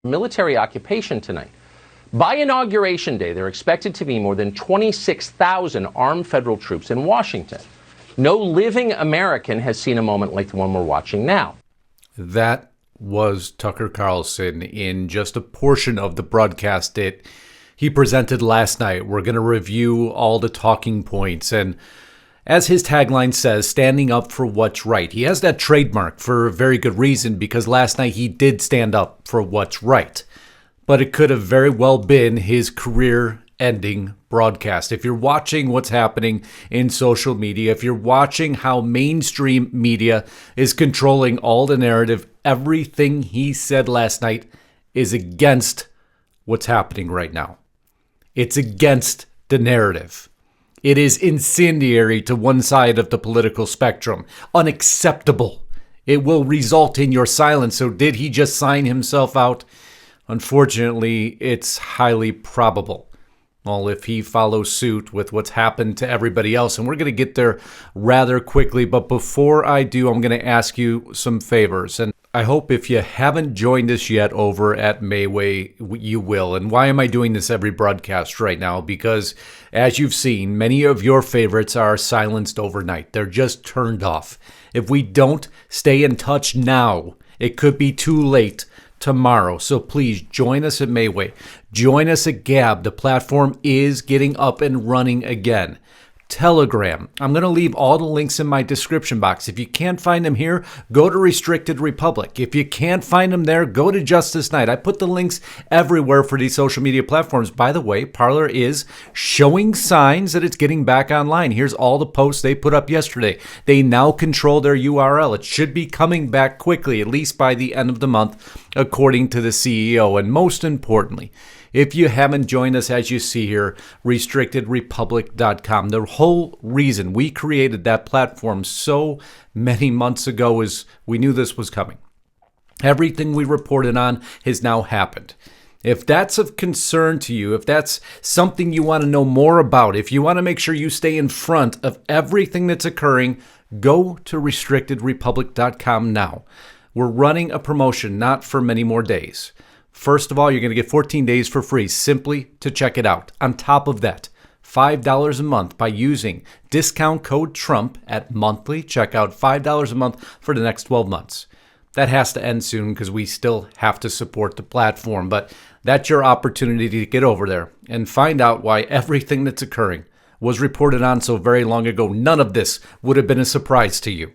military occupation tonight. By Inauguration Day, there are expected to be more than 26,000 armed federal troops in Washington. No living American has seen a moment like the one we're watching now. That was Tucker Carlson in just a portion of the broadcast that he presented last night. We're going to review all the talking points and, as his tagline says, standing up for what's right. He has that trademark for a very good reason, because last night he did stand up for what's right. But it could have very well been his career-ending broadcast. If you're watching what's happening in social media, if you're watching how mainstream media is controlling all the narrative, everything he said last night is against what's happening right now. It's against the narrative. It is incendiary to one side of the political spectrum. Unacceptable. It will result in your silence. So did he just sign himself out? Unfortunately, it's highly probable. Well, if he follows suit with what's happened to everybody else, and we're going to get there rather quickly, but before I do, I'm going to ask you some favors. And I hope if you haven't joined us yet over at Mayway, you will. And why am I doing this every broadcast right now? Because as you've seen, many of your favorites are silenced overnight. They're just turned off. If we don't stay in touch now, it could be too late tomorrow. So please join us at Mayway. Join us at Gab. The platform is getting up and running again. Telegram. I'm going to leave all the links in my description box. If you can't find them here, go to Restricted Republic. If you can't find them there, go to Justus Knight. I put the links everywhere for these social media platforms. By the way, Parler is showing signs that it's getting back online. Here's all the posts they put up yesterday. They now control their URL. It should be coming back quickly, at least by the end of the month, according to the CEO. And most importantly, if you haven't joined us, as you see here, restrictedrepublic.com. The whole reason we created that platform so many months ago is we knew this was coming. Everything we reported on has now happened. If that's of concern to you, if that's something you want to know more about, if you want to make sure you stay in front of everything that's occurring, go to restrictedrepublic.com now. We're running a promotion not for many more days. First of all, you're going to get 14 days for free simply to check it out. On top of that, $5 a month by using discount code TRUMP at monthly checkout, $5 a month for the next 12 months. That has to end soon because we still have to support the platform, but that's your opportunity to get over there and find out why everything that's occurring was reported on so very long ago. None of this would have been a surprise to you.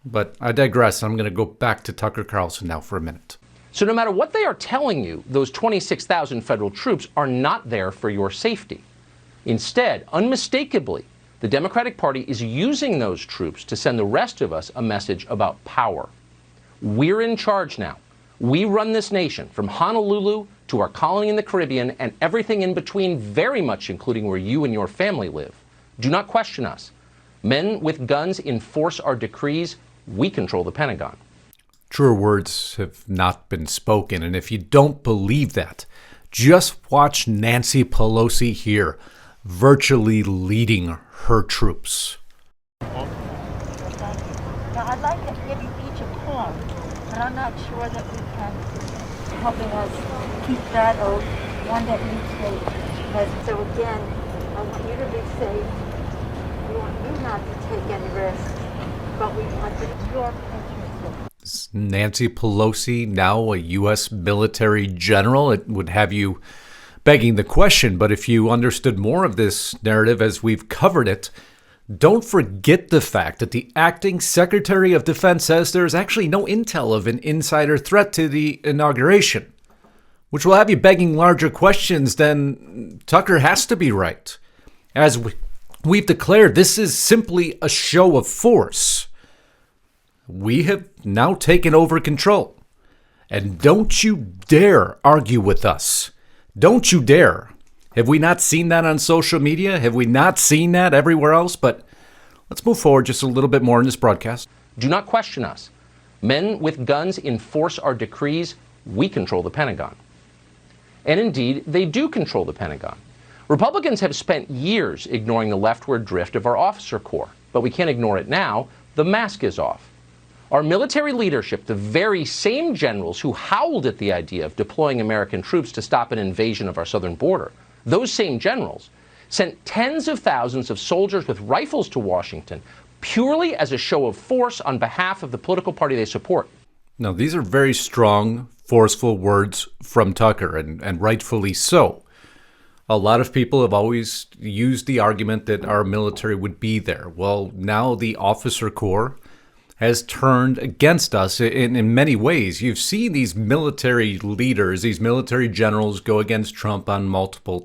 But I digress. I'm going to go back to Tucker Carlson now for a minute. So no matter what they are telling you, those 26,000 federal troops are not there for your safety. Instead, unmistakably, the Democratic Party is using those troops to send the rest of us a message about power. We're in charge now. We run this nation from Honolulu to our colony in the Caribbean and everything in between, very much including where you and your family live. Do not question us. Men with guns enforce our decrees. We control the Pentagon. Truer words have not been spoken, and if you don't believe that, just watch Nancy Pelosi here, virtually leading her troops. Now, I'd like to give you each a poem, but I'm not sure that we can helping us keep that oath, one that you take. But so again, I want you to be safe. We want you not to take any risks, but we want your interest. Is Nancy Pelosi now a U.S. military general? It would have you begging the question, but if you understood more of this narrative as we've covered it, don't forget the fact that the acting Secretary of Defense says there's actually no intel of an insider threat to the inauguration, which will have you begging larger questions than Tucker has to be right. As we've declared, this is simply a show of force. We have now taken over control. And don't you dare argue with us. Don't you dare. Have we not seen that on social media? Have we not seen that everywhere else? But let's move forward just a little bit more in this broadcast. Do not question us. Men with guns enforce our decrees. We control the Pentagon. And indeed, they do control the Pentagon. Republicans have spent years ignoring the leftward drift of our officer corps, but we can't ignore it now. The mask is off. Our military leadership, the very same generals who howled at the idea of deploying American troops to stop an invasion of our southern border, those same generals sent tens of thousands of soldiers with rifles to Washington purely as a show of force on behalf of the political party they support. Now, these are very strong, forceful words from Tucker, and rightfully so. A lot of people have always used the argument that our military would be there. Well, now the officer corps has turned against us in many ways. You've seen these military leaders, these military generals go against Trump on multiple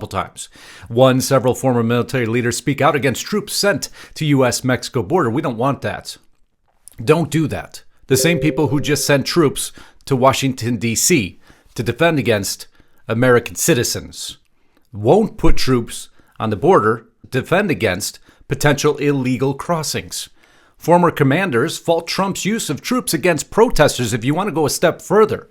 times. One, several former military leaders speak out against troops sent to U.S.-Mexico border. We don't want that. Don't do that. The same people who just sent troops to Washington, D.C. to defend against American citizens won't put troops on the border to defend against potential illegal crossings. Former commanders fault Trump's use of troops against protesters. If you want to go a step further,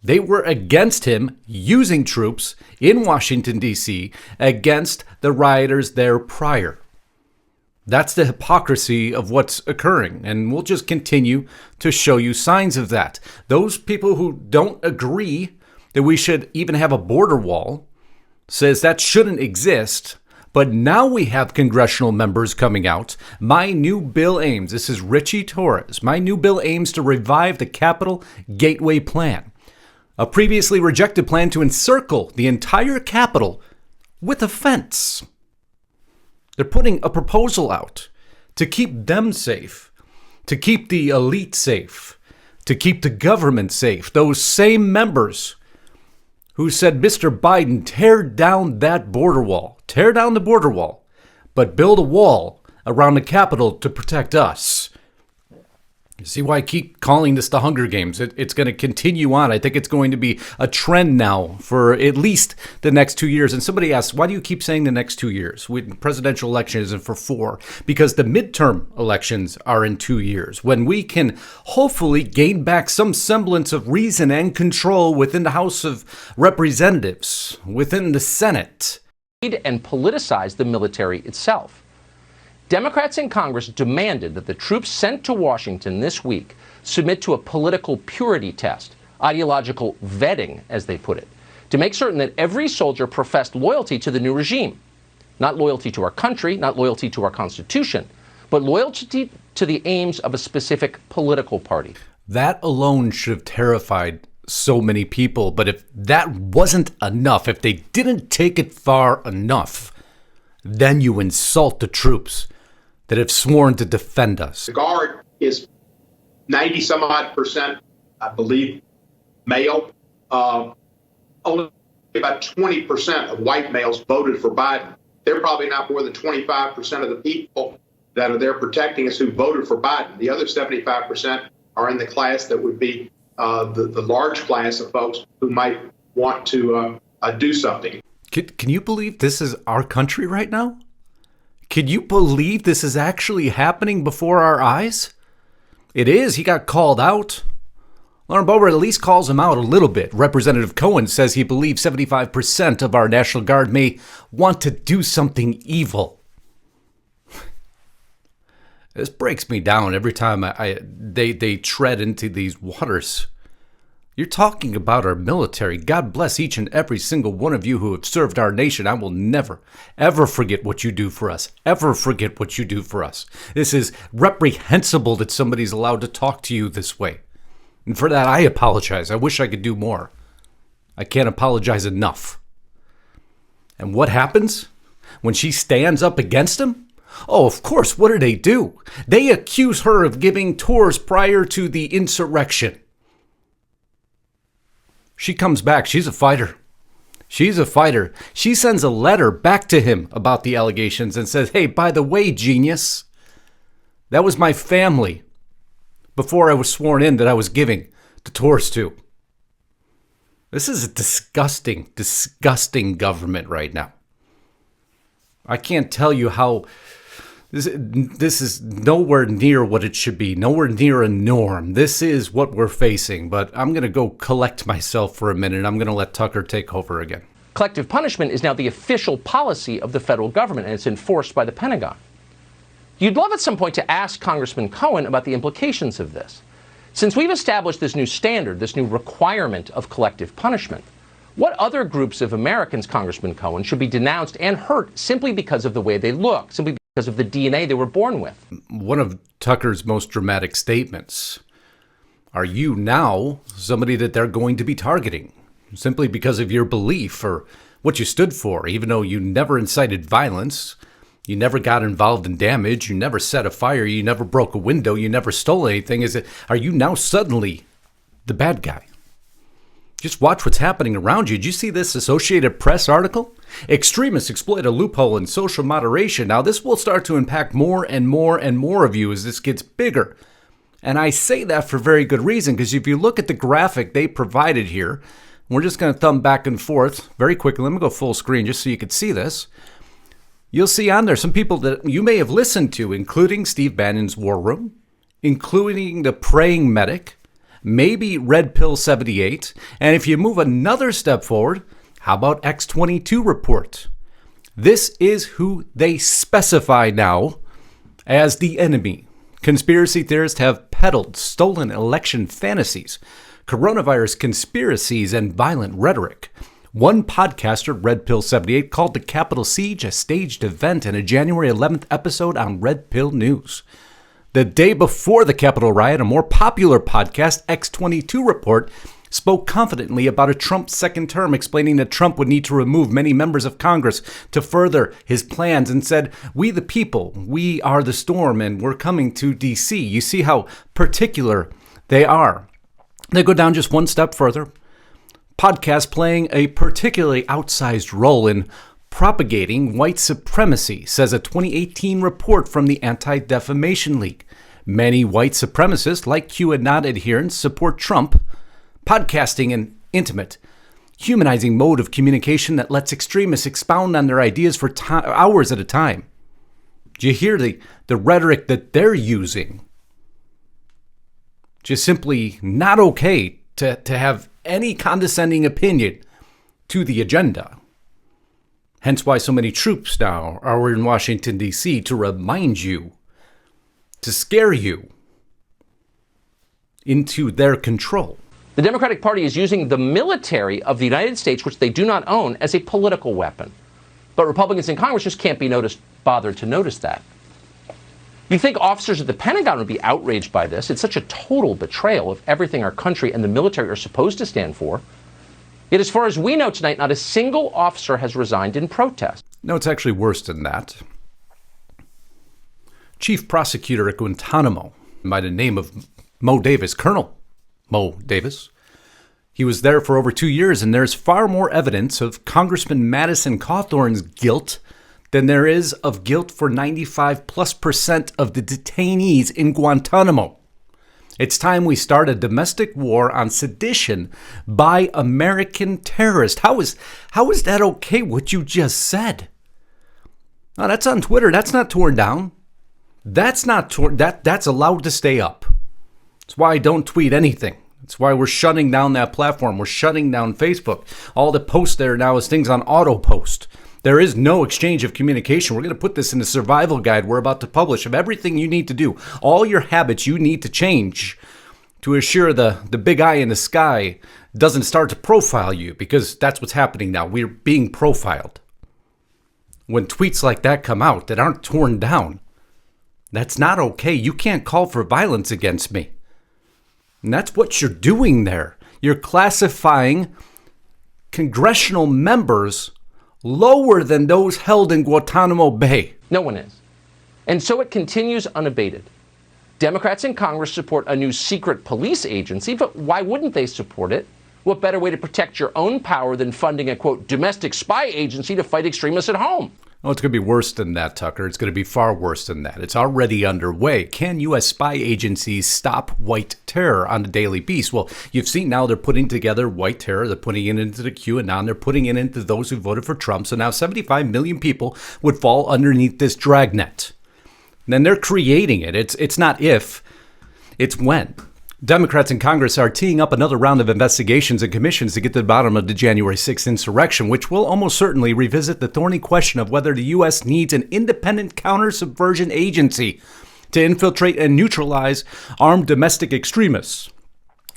they were against him using troops in Washington, D.C. against the rioters there prior. That's the hypocrisy of what's occurring, and we'll just continue to show you signs of that. Those people who don't agree that we should even have a border wall says that shouldn't exist. But now we have congressional members coming out. My new bill aims, this is Richie Torres, my new bill aims to revive the Capitol Gateway Plan, a previously rejected plan to encircle the entire Capitol with a fence. They're putting a proposal out to keep them safe, to keep the elite safe, to keep the government safe. Those same members who said, Mr. Biden, tear down that border wall. Tear down the border wall, but build a wall around the Capitol to protect us. You see why I keep calling this the Hunger Games? It's going to continue on. I think it's going to be a trend now for at least the next 2 years. And somebody asks, why do you keep saying the next 2 years? Presidential election isn't for 4. Because the midterm elections are in 2 years, when we can hopefully gain back some semblance of reason and control within the House of Representatives, within the Senate. And politicize the military itself. Democrats in Congress demanded that the troops sent to Washington this week submit to a political purity test, ideological vetting, as they put it, to make certain that every soldier professed loyalty to the new regime. Not loyalty to our country, not loyalty to our Constitution, but loyalty to the aims of a specific political party. That alone should have terrified so many people, but if that wasn't enough, if they didn't take it far enough, then you insult the troops that have sworn to defend us. The Guard is 90 some odd percent, I believe, male. Only about 20% of white males voted for Biden. They're probably not more than 25% of the people that are there protecting us who voted for Biden. The other 75% are in the class that would be the large class of folks who might want to do something. Can you believe this is our country right now? Can you believe this is actually happening before our eyes? It is. He got called out. Lauren Boebert at least calls him out a little bit. Representative Cohen says he believes 75% of our National Guard may want to do something evil. This breaks me down every time they tread into these waters. You're talking about our military. God bless each and every single one of you who have served our nation. I will never, ever forget what you do for us. Ever forget what you do for us. This is reprehensible that somebody's allowed to talk to you this way. And for that, I apologize. I wish I could do more. I can't apologize enough. And what happens when she stands up against him? Oh, of course, what do? They accuse her of giving tours prior to the insurrection. She comes back. She's a fighter. She's a fighter. She sends a letter back to him about the allegations and says, hey, by the way, genius, that was my family before I was sworn in that I was giving the tours to. This is a disgusting, disgusting government right now. I can't tell you how this is nowhere near what it should be, nowhere near a norm. This is what we're facing, but I'm going to go collect myself for a minute. I'm going to let Tucker take over again. Collective punishment is now the official policy of the federal government, and it's enforced by the Pentagon. You'd love at some point to ask Congressman Cohen about the implications of this. Since we've established this new standard, this new requirement of collective punishment, what other groups of Americans, Congressman Cohen, should be denounced and hurt simply because of the way they look, simply because of the DNA they were born with? One of Tucker's most dramatic statements. Are you now somebody that they're going to be targeting simply because of your belief or what you stood for, even though you never incited violence, you never got involved in damage, you never set a fire, you never broke a window, you never stole anything? Are you now suddenly the bad guy? Just watch what's happening around you. Did you see this Associated Press article? Extremists exploit a loophole in social moderation. Now, this will start to impact more and more and more of you as this gets bigger. And I say that for very good reason, because if you look at the graphic they provided here, we're just going to thumb back and forth very quickly. Let me go full screen just so you can see this. You'll see on there some people that you may have listened to, including Steve Bannon's War Room, including the Praying Medic, maybe Red Pill 78, and if you move another step forward, how about X22 report? This is who they specify now as the enemy. Conspiracy theorists have peddled stolen election fantasies, coronavirus conspiracies, and violent rhetoric. One podcaster, Red Pill 78, called the Capitol siege a staged event in a January 11th episode on Red Pill News. The day before the Capitol riot, a more popular podcast, X22 Report, spoke confidently about a Trump second term, explaining that Trump would need to remove many members of Congress to further his plans, and said, "We the people, we are the storm, and we're coming to D.C." You see how particular they are. They go down just one step further. Podcast playing a particularly outsized role in propagating white supremacy, says a 2018 report from the Anti-Defamation League. Many white supremacists, like QAnon adherents, support Trump. Podcasting an intimate, humanizing mode of communication that lets extremists expound on their ideas for hours at a time. Do you hear the rhetoric that they're using? Just simply not okay to have any condescending opinion to the agenda. Hence why so many troops now are in Washington, D.C. to remind you, to scare you into their control. The Democratic Party is using the military of the United States, which they do not own, as a political weapon. But Republicans in Congress just can't be bothered to notice that. You'd think officers at the Pentagon would be outraged by this. It's such a total betrayal of everything our country and the military are supposed to stand for. Yet as far as we know tonight, not a single officer has resigned in protest. No, it's actually worse than that. Chief prosecutor at Guantanamo, by the name of Mo Davis, Colonel Mo Davis. He was there for over 2 years, and there's far more evidence of Congressman Madison Cawthorn's guilt than there is of guilt for 95+% of the detainees in Guantanamo. It's time we start a domestic war on sedition by American terrorists. How is that okay, what you just said? Now, that's on Twitter. That's not torn down. That's allowed to stay up. That's why I don't tweet anything. That's why we're shutting down that platform. We're shutting down Facebook. All the posts there now is things on auto post. There is no exchange of communication. We're going to put this in the survival guide we're about to publish of everything you need to do. All your habits you need to change to assure the big eye in the sky doesn't start to profile you, because that's what's happening now. We're being profiled. When tweets like that come out that aren't torn down, that's not okay. You can't call for violence against me. And that's what you're doing there. You're classifying congressional members lower than those held in Guantanamo Bay. No one is. And so it continues unabated. Democrats in Congress support a new secret police agency, but why wouldn't they support it? What better way to protect your own power than funding a, quote, domestic spy agency to fight extremists at home? Oh, it's going to be worse than that, Tucker. It's going to be far worse than that. It's already underway. Can U.S. spy agencies stop white terror on the Daily Beast? Well, you've seen now they're putting together white terror. They're putting it into the QAnon. They're putting it into those who voted for Trump. So now 75 million people would fall underneath this dragnet. And then they're creating it. It's not if, it's when. Democrats in Congress are teeing up another round of investigations and commissions to get to the bottom of the January 6th insurrection, which will almost certainly revisit the thorny question of whether the U.S. needs an independent counter-subversion agency to infiltrate and neutralize armed domestic extremists,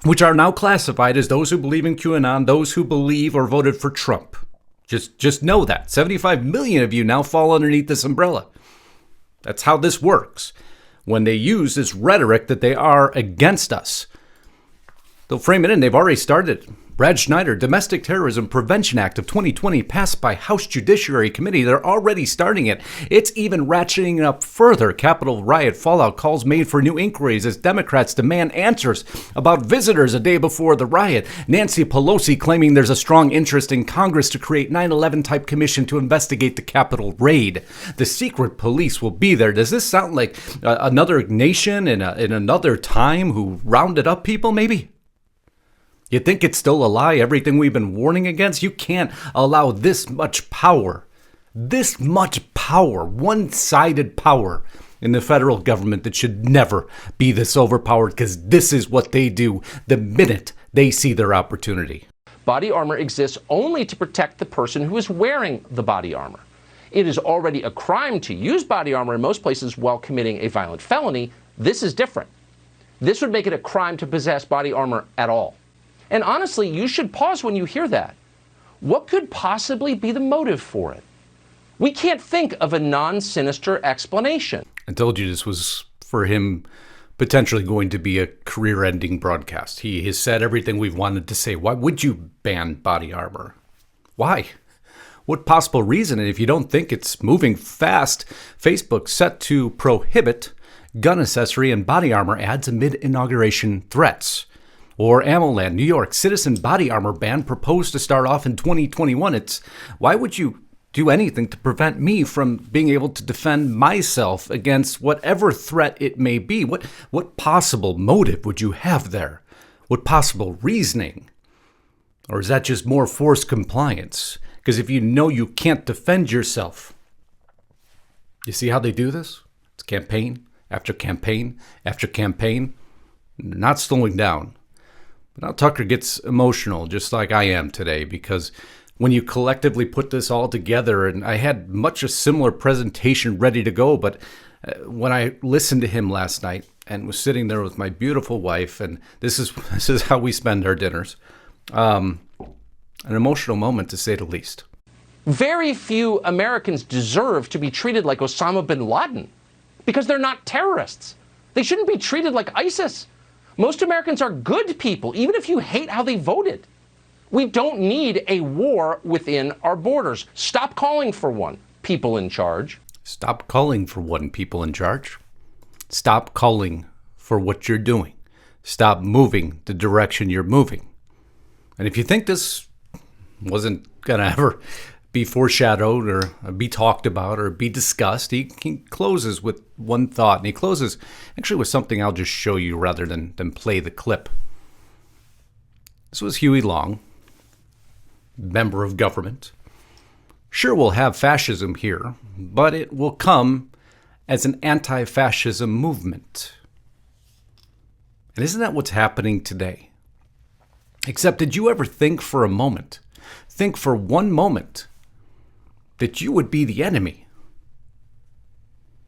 which are now classified as those who believe in QAnon, those who believe or voted for Trump. Just know that. 75 million of you now fall underneath this umbrella. That's how this works. When they use this rhetoric that they are against us, they'll frame it in. They've already started. Brad Schneider, Domestic Terrorism Prevention Act of 2020, passed by House Judiciary Committee. They're already starting it. It's even ratcheting up further. Capitol riot fallout calls made for new inquiries as Democrats demand answers about visitors a day before the riot. Nancy Pelosi claiming there's a strong interest in Congress to create 9/11 type commission to investigate the Capitol raid. The secret police will be there. Does this sound like another nation in another time who rounded up people, maybe? You think it's still a lie, everything we've been warning against? You can't allow this much power, one-sided power in the federal government that should never be this overpowered, because this is what they do the minute they see their opportunity. Body armor exists only to protect the person who is wearing the body armor. It is already a crime to use body armor in most places while committing a violent felony. This is different. This would make it a crime to possess body armor at all. And honestly, you should pause when you hear that. What could possibly be the motive for it? We can't think of a non-sinister explanation. I told you this was, for him, potentially going to be a career-ending broadcast. He has said everything we've wanted to say. Why would you ban body armor? Why? What possible reason? And if you don't think it's moving fast, Facebook set to prohibit gun accessory and body armor ads amid inauguration threats. Or AmmoLand, New York, citizen body armor ban proposed to start off in 2021. It's, why would you do anything to prevent me from being able to defend myself against whatever threat it may be? What possible motive would you have there? What possible reasoning? Or is that just more forced compliance? Because if you know you can't defend yourself, you see how they do this? It's campaign after campaign after campaign, not slowing down. But now Tucker gets emotional, just like I am today, because when you collectively put this all together, and I had much a similar presentation ready to go, but when I listened to him last night and was sitting there with my beautiful wife, and this is how we spend our dinners, an emotional moment to say the least. Very few Americans deserve to be treated like Osama bin Laden because they're not terrorists. They shouldn't be treated like ISIS. Most Americans are good people, even if you hate how they voted. We don't need a war within our borders. Stop calling for one, people in charge. Stop calling for one, people in charge. Stop calling for what you're doing. Stop moving the direction you're moving. And if you think this wasn't going to ever be foreshadowed or be talked about or be discussed, he closes with one thought. And he closes actually with something I'll just show you rather than play the clip. This was Huey Long, member of government. Sure, we'll have fascism here, but it will come as an anti-fascism movement. And isn't that what's happening today? Except, did you ever think for a moment, think for one moment, that you would be the enemy?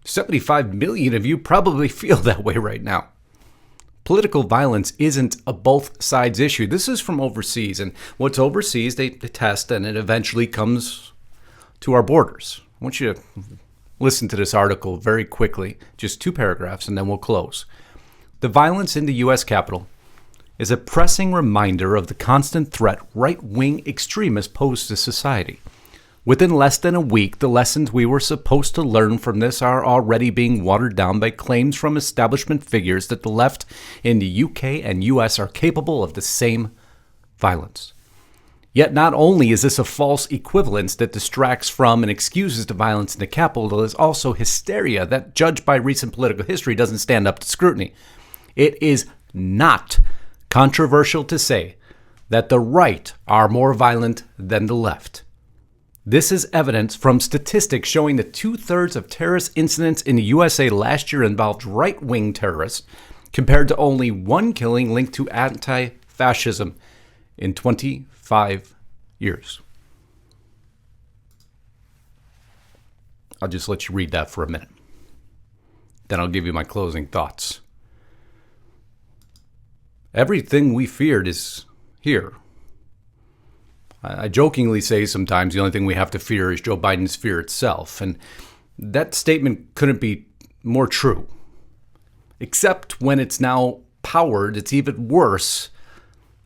75 million of you probably feel that way right now. Political violence isn't a both sides issue. This is from overseas, and what's overseas, they test, and it eventually comes to our borders. I want you to listen to this article very quickly, just 2 paragraphs, and then we'll close. The violence in the U.S. Capitol is a pressing reminder of the constant threat right-wing extremists pose to society. Within less than a week, the lessons we were supposed to learn from this are already being watered down by claims from establishment figures that the left in the UK and US are capable of the same violence. Yet not only is this a false equivalence that distracts from and excuses the violence in the Capitol, it is also hysteria that, judged by recent political history, doesn't stand up to scrutiny. It is not controversial to say that the right are more violent than the left. This is evidence from statistics showing that 2/3 of terrorist incidents in the USA last year involved right-wing terrorists, compared to only 1 killing linked to anti-fascism in 25 years. I'll just let you read that for a minute. Then I'll give you my closing thoughts. Everything we feared is here. I jokingly say sometimes the only thing we have to fear is Joe Biden's fear itself, and that statement couldn't be more true. Except when it's now powered, it's even worse,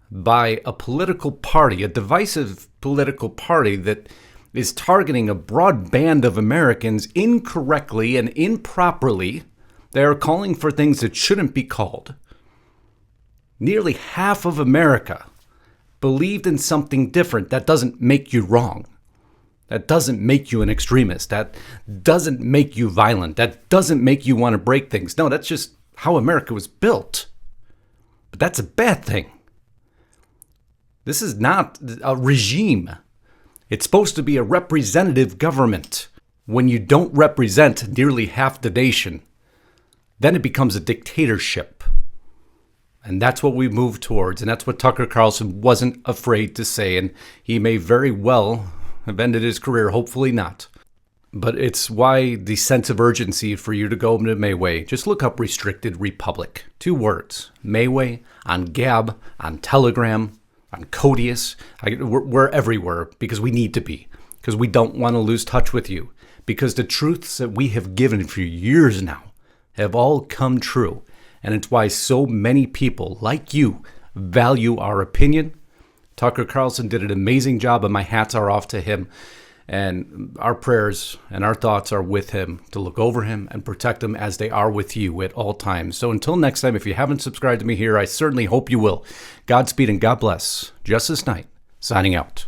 by a political party, a divisive political party that is targeting a broad band of Americans incorrectly and improperly. They are calling for things that shouldn't be called. Nearly half of America believed in something different. That doesn't make you wrong. That doesn't make you an extremist. That doesn't make you violent. That doesn't make you want to break things. No, that's just how America was built. But that's a bad thing. This is not a regime. It's supposed to be a representative government. When you don't represent nearly half the nation, then it becomes a dictatorship. And that's what we move towards. And that's what Tucker Carlson wasn't afraid to say. And he may very well have ended his career, hopefully not. But it's why the sense of urgency for you to go to Mayway. Just look up Restricted Republic. 2 words. Mayway, on Gab, on Telegram, on Codius. We're everywhere because we need to be. Because we don't want to lose touch with you. Because the truths that we have given for years now have all come true. And it's why so many people like you value our opinion. Tucker Carlson did an amazing job, and my hats are off to him. And our prayers and our thoughts are with him to look over him and protect him as they are with you at all times. So until next time, if you haven't subscribed to me here, I certainly hope you will. Godspeed and God bless. Justus Knight, signing out.